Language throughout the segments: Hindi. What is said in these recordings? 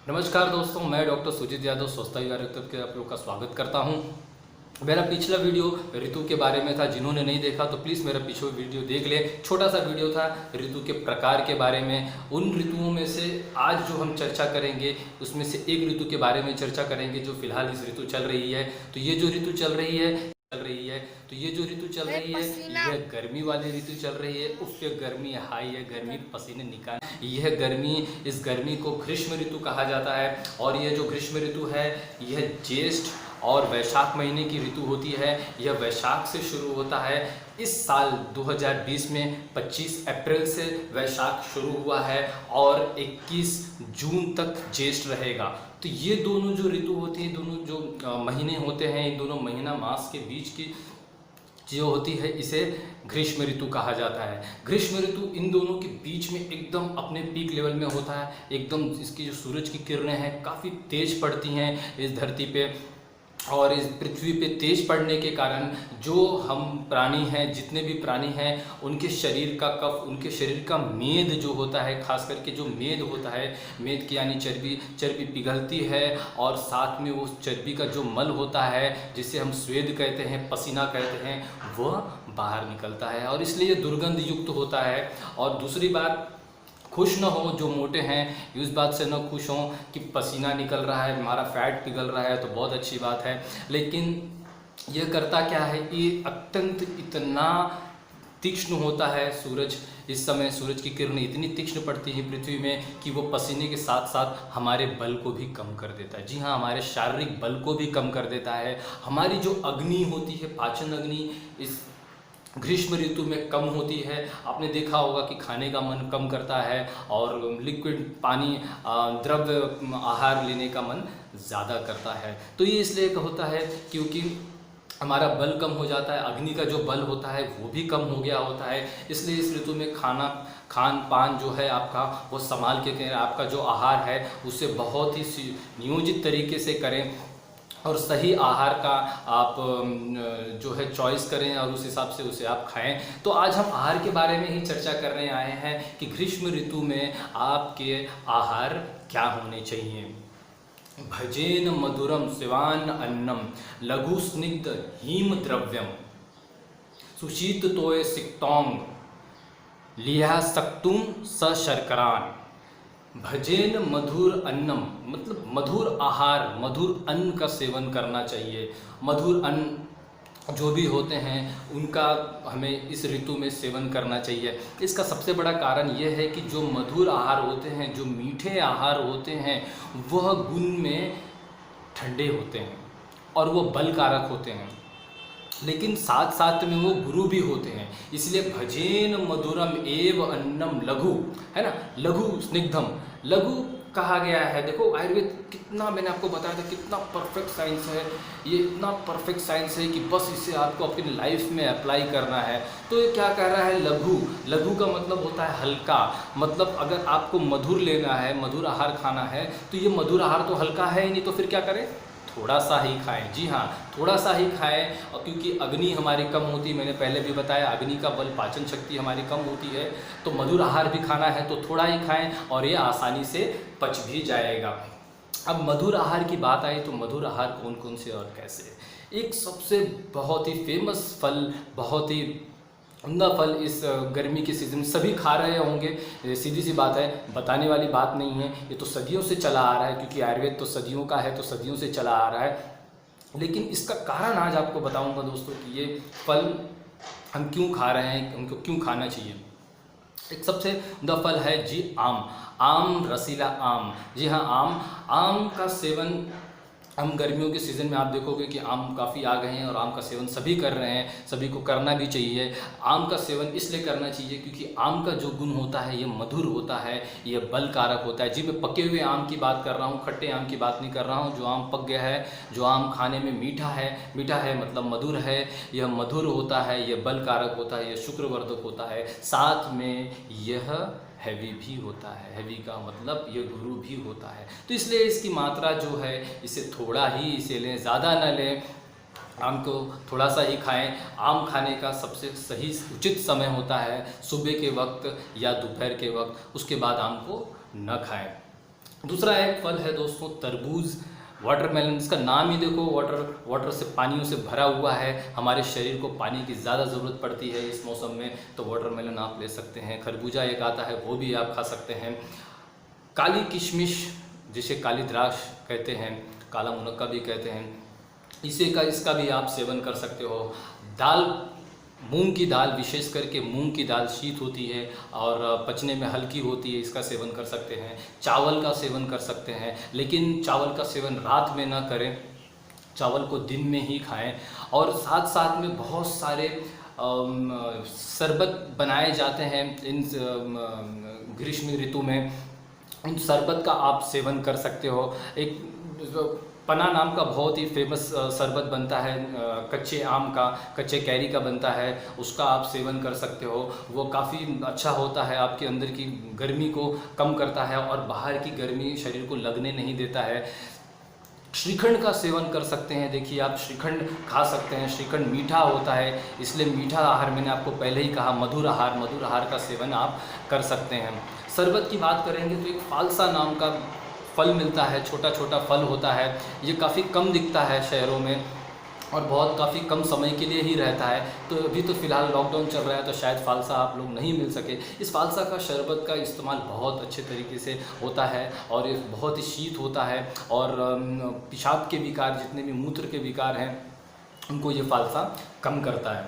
नमस्कार दोस्तों, मैं डॉक्टर सुजीत यादव स्वस्थ विहार के आप लोग का स्वागत करता हूं। मेरा पिछला वीडियो ऋतु के बारे में था। जिन्होंने नहीं देखा तो प्लीज़ मेरा पिछला वीडियो देख ले। छोटा सा वीडियो था ऋतु के प्रकार के बारे में। उन ऋतुओं में से आज जो हम चर्चा करेंगे उसमें से एक ऋतु के बारे में चर्चा करेंगे जो फिलहाल इस ऋतु चल रही है। तो ये जो ऋतु चल रही है यह गर्मी वाली ऋतु चल रही है। उस पे गर्मी हाई है, गर्मी पसीने निकाल। यह गर्मी, इस गर्मी को ग्रीष्म ऋतु कहा जाता है। और यह जो ग्रीष्म ऋतु है यह ज्येष्ठ और वैशाख महीने की ऋतु होती है। यह वैशाख से शुरू होता है। इस साल 2020 में 25 अप्रैल से वैशाख शुरू हुआ है और 21 जून तक ज्येष्ठ रहेगा। तो ये दोनों जो ऋतु होती है, दोनों जो महीने होते हैं, इन दोनों महीना मास के बीच की जो होती है इसे ग्रीष्म ऋतु कहा जाता है। ग्रीष्म ऋतु इन दोनों के बीच में एकदम अपने पीक लेवल में होता है। एकदम इसकी जो सूरज की किरणें हैं काफ़ी तेज पड़ती हैं इस धरती पे, और इस पृथ्वी पे तेज पड़ने के कारण जो हम प्राणी हैं, जितने भी प्राणी हैं, उनके शरीर का कफ, उनके शरीर का मेद जो होता है, खास करके जो मेद होता है, मेद की यानी चर्बी पिघलती है। और साथ में उस चर्बी का जो मल होता है जिसे हम स्वेद कहते हैं, पसीना कहते हैं, वह बाहर निकलता है और इसलिए ये दुर्गंध युक्त होता है। और दूसरी बात, खुश न हो जो मोटे हैं, इस बात से न खुश हों कि पसीना निकल रहा है, हमारा फैट पिघल रहा है, तो बहुत अच्छी बात है। लेकिन यह करता क्या है, ये अत्यंत इतना तीक्ष्ण होता है सूरज। इस समय सूरज की किरणें इतनी तीक्ष्ण पड़ती हैं पृथ्वी में कि वो पसीने के साथ साथ हमारे बल को भी कम कर देता है। जी हाँ, हमारे शारीरिक बल को भी कम कर देता है। हमारी जो अग्नि होती है, पाचन अग्नि, इस ग्रीष्म ऋतु में कम होती है। आपने देखा होगा कि खाने का मन कम करता है और लिक्विड पानी, द्रव्य आहार लेने का मन ज़्यादा करता है। तो ये इसलिए होता है क्योंकि हमारा बल कम हो जाता है, अग्नि का जो बल होता है वो भी कम हो गया होता है। इसलिए इस ऋतु में खान पान जो है आपका वो संभाल के करें। आपका जो आहार है उसे बहुत ही नियोजित तरीके से करें और सही आहार का आप जो है चॉइस करें और उस हिसाब से उसे आप खाएं। तो आज हम आहार के बारे में ही चर्चा करने आए हैं कि ग्रीष्म ऋतु में आपके आहार क्या होने चाहिए। भजेन मधुरम शिवान अन्नम लघु स्निग्ध हीम द्रव्यम सुशीत तोय सिक्तोंग लिया सक्तुम स शर्करान। भजेन मधुर अन्नम मतलब मधुर आहार, मधुर अन्न का सेवन करना चाहिए। मधुर अन्न जो भी होते हैं उनका हमें इस ऋतु में सेवन करना चाहिए। इसका सबसे बड़ा कारण यह है कि जो मधुर आहार होते हैं, जो मीठे आहार होते हैं, वह गुण में ठंडे होते हैं और वो बल कारक होते हैं, लेकिन साथ साथ में वो गुरु भी होते हैं। इसलिए भजेन मधुरम एव अन्नम लघु, है ना, लघु स्निग्धम, लघु कहा गया है। देखो आयुर्वेद कितना, मैंने आपको बताया था कितना परफेक्ट साइंस है। ये इतना परफेक्ट साइंस है कि बस इसे आपको अपनी लाइफ में अप्लाई करना है। तो ये क्या कह रहा है, लघु। लघु का मतलब होता है हल्का। मतलब अगर आपको मधुर लेना है, मधुर आहार खाना है, तो ये मधुर आहार तो हल्का है ही नहीं, तो फिर क्या करें, थोड़ा सा ही खाएं। जी हाँ, थोड़ा सा ही खाएं। और क्योंकि अग्नि हमारी कम होती है, मैंने पहले भी बताया, अग्नि का बल, पाचन शक्ति हमारी कम होती है। तो मधुर आहार भी खाना है तो थोड़ा ही खाएं और ये आसानी से पच भी जाएगा। अब मधुर आहार की बात आई तो मधुर आहार कौन कौन से और कैसे। एक सबसे बहुत ही फेमस फल, बहुत ही उम्दा फल इस गर्मी के सीज़न में सभी खा रहे होंगे। सीधी सी बात है, बताने वाली बात नहीं है, ये तो सदियों से चला आ रहा है, क्योंकि आयुर्वेद तो सदियों का है, तो सदियों से चला आ रहा है। लेकिन इसका कारण आज आपको बताऊंगा दोस्तों कि ये फल हम क्यों खा रहे हैं, हमको क्यों खाना चाहिए। एक सबसे उम्दा फल है जी आम। आम, रसीला आम। जी हाँ, आम का सेवन हम गर्मियों के सीज़न में आप देखोगे कि आम काफ़ी आ गए हैं और आम का सेवन सभी कर रहे हैं, सभी को करना भी चाहिए। आम का सेवन इसलिए करना चाहिए क्योंकि आम का जो गुण होता है ये मधुर होता है, ये बल कारक होता है। जी मैं पके हुए आम की बात कर रहा हूँ, खट्टे आम की बात नहीं कर रहा हूँ। जो आम पक गया है, जो आम खाने में मीठा है मतलब मधुर है, यह मधुर होता है, यह बल कारक होता है, यह शुक्रवर्धक होता है। साथ में यह हैवी भी होता है। हैवी का मतलब ये गुरु भी होता है। तो इसलिए इसकी मात्रा जो है इसे थोड़ा ही इसे लें, ज़्यादा न लें। आम को थोड़ा सा ही खाएं। आम खाने का सबसे सही उचित समय होता है सुबह के वक्त या दोपहर के वक्त, उसके बाद आम को न खाएं। दूसरा एक फल है दोस्तों तरबूज, वाटरमेलन। इसका नाम ही देखो, वाटर से, पानियों से भरा हुआ है। हमारे शरीर को पानी की ज़्यादा ज़रूरत पड़ती है इस मौसम में, तो वाटरमेलन आप ले सकते हैं। खरबूजा एक आता है, वो भी आप खा सकते हैं। काली किशमिश, जिसे काली द्राक्ष कहते हैं, काला मुनक्का भी कहते हैं, इसका भी आप सेवन कर सकते हो। दाल, मूंग की दाल, विशेष करके मूंग की दाल शीत होती है और पचने में हल्की होती है, इसका सेवन कर सकते हैं। चावल का सेवन कर सकते हैं, लेकिन चावल का सेवन रात में ना करें, चावल को दिन में ही खाएं। और साथ साथ में बहुत सारे शरबत बनाए जाते हैं इन ग्रीष्म ऋतु में, उन शरबत का आप सेवन कर सकते हो। एक पना नाम का बहुत ही फेमस शरबत बनता है, कच्चे आम का, कच्चे कैरी का बनता है, उसका आप सेवन कर सकते हो। वो काफ़ी अच्छा होता है, आपके अंदर की गर्मी को कम करता है और बाहर की गर्मी शरीर को लगने नहीं देता है। श्रीखंड का सेवन कर सकते हैं। देखिए, आप श्रीखंड खा सकते हैं। श्रीखंड मीठा होता है, इसलिए मीठा आहार, मैंने आपको पहले ही कहा, मधुर आहार का सेवन आप कर सकते हैं। शरबत की बात करेंगे तो एक फालसा नाम का फल मिलता है, छोटा छोटा फल होता है। ये काफ़ी कम दिखता है शहरों में और काफ़ी कम समय के लिए ही रहता है। तो अभी तो फ़िलहाल लॉकडाउन चल रहा है, तो शायद फालसा आप लोग नहीं मिल सके। इस फालसा का शरबत का इस्तेमाल बहुत अच्छे तरीके से होता है और ये बहुत ही शीत होता है और पेशाब के विकार, जितने भी मूत्र के विकार हैं, उनको ये फालसा कम करता है।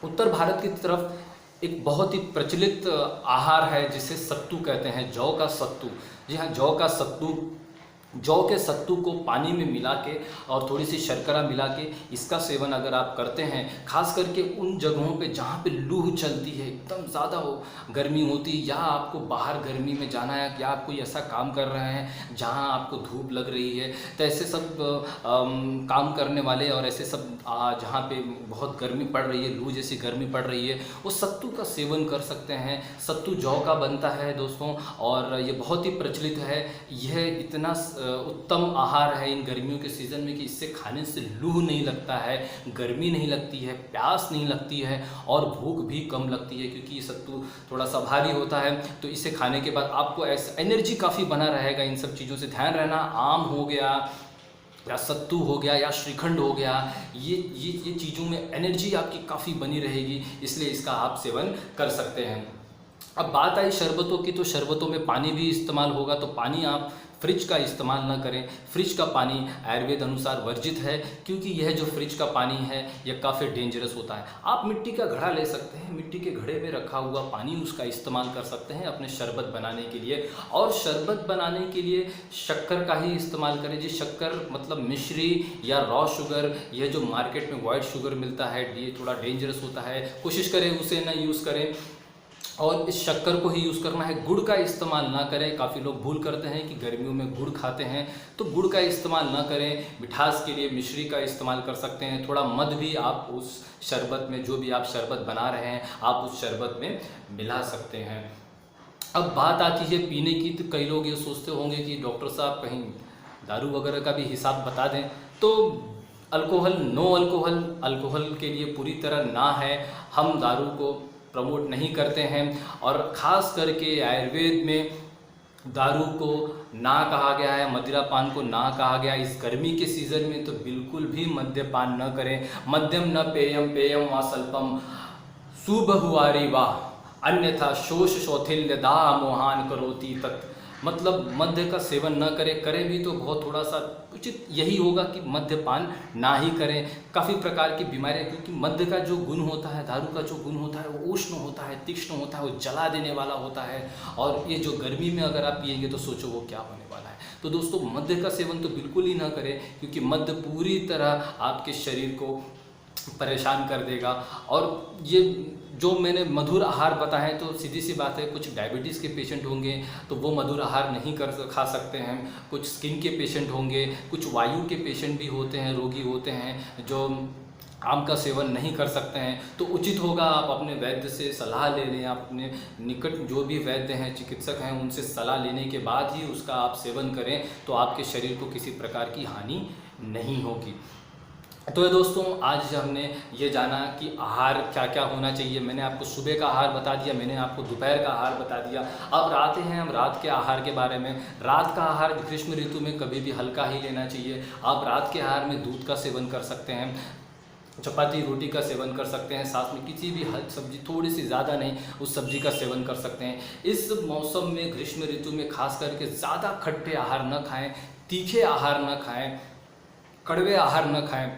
उत्तर भारत की तरफ एक बहुत ही प्रचलित आहार है जिसे सत्तू कहते हैं, जौ का सत्तू। जी हाँ, जौ के सत्तू को पानी में मिला के और थोड़ी सी शर्करा मिला के इसका सेवन अगर आप करते हैं, खास करके उन जगहों पे जहाँ पे लू चलती है, एकदम ज़्यादा गर्मी होती है, या आपको बाहर गर्मी में जाना है, या आप कोई ऐसा काम कर रहे हैं जहाँ आपको धूप लग रही है, तो ऐसे सब काम करने वाले और ऐसे सब जहाँ पे बहुत गर्मी पड़ रही है, लू जैसी गर्मी पड़ रही है, वो सत्तू का सेवन कर सकते हैं। सत्तू जौ का बनता है दोस्तों और ये बहुत ही प्रचलित है। यह इतना उत्तम आहार है इन गर्मियों के सीज़न में कि इससे खाने से लू नहीं लगता है, गर्मी नहीं लगती है, प्यास नहीं लगती है और भूख भी कम लगती है, क्योंकि ये सत्तू थोड़ा सा भारी होता है। तो इसे खाने के बाद आपको ऐसा एनर्जी काफ़ी बना रहेगा। इन सब चीज़ों से ध्यान रहना, आम हो गया या सत्तू हो गया या श्रीखंड हो गया, ये चीज़ों में एनर्जी आपकी काफ़ी बनी रहेगी, इसलिए इसका आप सेवन कर सकते हैं। अब बात आई शरबतों की, तो शरबतों में पानी भी इस्तेमाल होगा, तो पानी आप फ्रिज का इस्तेमाल ना करें। फ्रिज का पानी आयुर्वेद अनुसार वर्जित है, क्योंकि यह जो फ्रिज का पानी है यह काफ़ी डेंजरस होता है। आप मिट्टी का घड़ा ले सकते हैं, मिट्टी के घड़े में रखा हुआ पानी उसका इस्तेमाल कर सकते हैं अपने शरबत बनाने के लिए। और शरबत बनाने के लिए शक्कर का ही इस्तेमाल करें। जी, शक्कर मतलब मिश्री या रॉ शुगर, यह जो मार्केट में वाइट शुगर मिलता है, ये थोड़ा डेंजरस होता है, कोशिश करें उसे ना यूज़ करें और इस शक्कर को ही यूज़ करना है। गुड़ का इस्तेमाल ना करें। काफ़ी लोग भूल करते हैं कि गर्मियों में गुड़ खाते हैं, तो गुड़ का इस्तेमाल ना करें। मिठास के लिए मिश्री का इस्तेमाल कर सकते हैं। थोड़ा मध भी आप उस शरबत में, जो भी आप शरबत बना रहे हैं, आप उस शरबत में मिला सकते हैं। अब बात आती है पीने की, तो कई लोग ये सोचते होंगे कि डॉक्टर साहब कहीं दारू वगैरह का भी हिसाब बता दें। तो अल्कोहल, नो अल्कोहल, अल्कोहल के लिए पूरी तरह ना है। हम दारू को प्रमोट नहीं करते हैं और ख़ास करके आयुर्वेद में दारू को ना कहा गया है, मदिरापान को ना कहा गया है। इस गर्मी के सीज़न में तो बिल्कुल भी मद्यपान न करें। मद्यम न पेयम पेयम वा स्वल्पम सुबहुआरी वा अन्यथा शोष शौथिल्य दाह मोहान करोति तत्। मतलब मद्य का सेवन न करें, करें भी तो बहुत थोड़ा सा उचित यही होगा कि मद्यपान ना ही करें। काफ़ी प्रकार की बीमारियां, क्योंकि मद्य का जो गुण होता है, दारू का जो गुण होता है, वो उष्ण होता है, तीक्ष्ण होता है, वो जला देने वाला होता है। और ये जो गर्मी में अगर आप पिएंगे तो सोचो वो क्या होने वाला है। तो दोस्तों, मद्य का सेवन तो बिल्कुल ही ना करें, क्योंकि मद्य पूरी तरह आपके शरीर को परेशान कर देगा। और ये जो मैंने मधुर आहार बताए, तो सीधी सी बात है, कुछ डायबिटीज़ के पेशेंट होंगे तो वो मधुर आहार नहीं खा सकते हैं। कुछ स्किन के पेशेंट होंगे, कुछ वायु के पेशेंट भी होते हैं, रोगी होते हैं जो आम का सेवन नहीं कर सकते हैं। तो उचित होगा आप अपने वैद्य से सलाह ले लें। आप अपने निकट जो भी वैद्य हैं, चिकित्सक हैं, उनसे सलाह लेने के बाद ही उसका आप सेवन करें, तो आपके शरीर को किसी प्रकार की हानि नहीं होगी। तो ये दोस्तों, आज हमने ये जाना कि आहार क्या क्या होना चाहिए। मैंने आपको सुबह का आहार बता दिया, मैंने आपको दोपहर का आहार बता दिया। अब आते हैं हम रात के आहार के बारे में। रात का आहार ग्रीष्म ऋतु में कभी भी हल्का ही लेना चाहिए। आप रात के आहार में दूध का सेवन कर सकते हैं, चपाती रोटी का सेवन कर सकते हैं, साथ में किसी भी सब्जी, थोड़ी सी ज़्यादा नहीं, उस सब्जी का सेवन कर सकते हैं। इस मौसम में, ग्रीष्म ऋतु में खास करके ज़्यादा खट्टे आहार न खाएं, तीखे आहार न खाएं, कड़वे आहार न खाएं,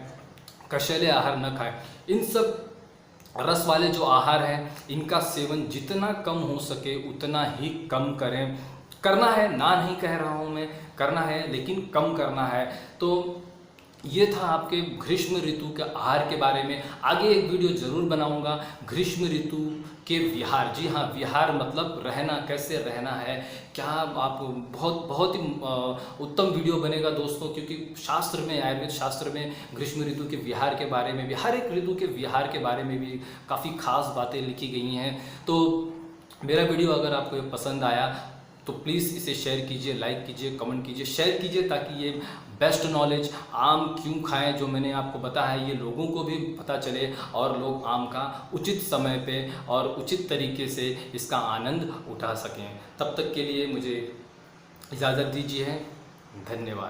कशीले आहार न खाएं। इन सब रस वाले जो आहार हैं, इनका सेवन जितना कम हो सके उतना ही कम करें। करना है, ना नहीं कह रहा हूँ मैं, करना है लेकिन कम करना है। तो ये था आपके ग्रीष्म ऋतु के आहार के बारे में। आगे एक वीडियो ज़रूर बनाऊंगा ग्रीष्म ऋतु के विहार। जी हाँ, विहार मतलब रहना, कैसे रहना है, क्या आप, बहुत ही उत्तम वीडियो बनेगा दोस्तों, क्योंकि शास्त्र में, आयुर्वेद शास्त्र में ग्रीष्म ऋतु के विहार के बारे में भी, हर एक ऋतु के विहार के बारे में भी काफ़ी खास बातें लिखी गई हैं। तो मेरा वीडियो अगर आपको ये पसंद आया तो प्लीज़ इसे शेयर कीजिए, लाइक कीजिए, कमेंट कीजिए, शेयर कीजिए, ताकि ये बेस्ट नॉलेज, आम क्यों खाएं, जो मैंने आपको बताया है, ये लोगों को भी पता चले और लोग आम का उचित समय पे और उचित तरीके से इसका आनंद उठा सकें। तब तक के लिए मुझे इजाज़त दीजिए। धन्यवाद।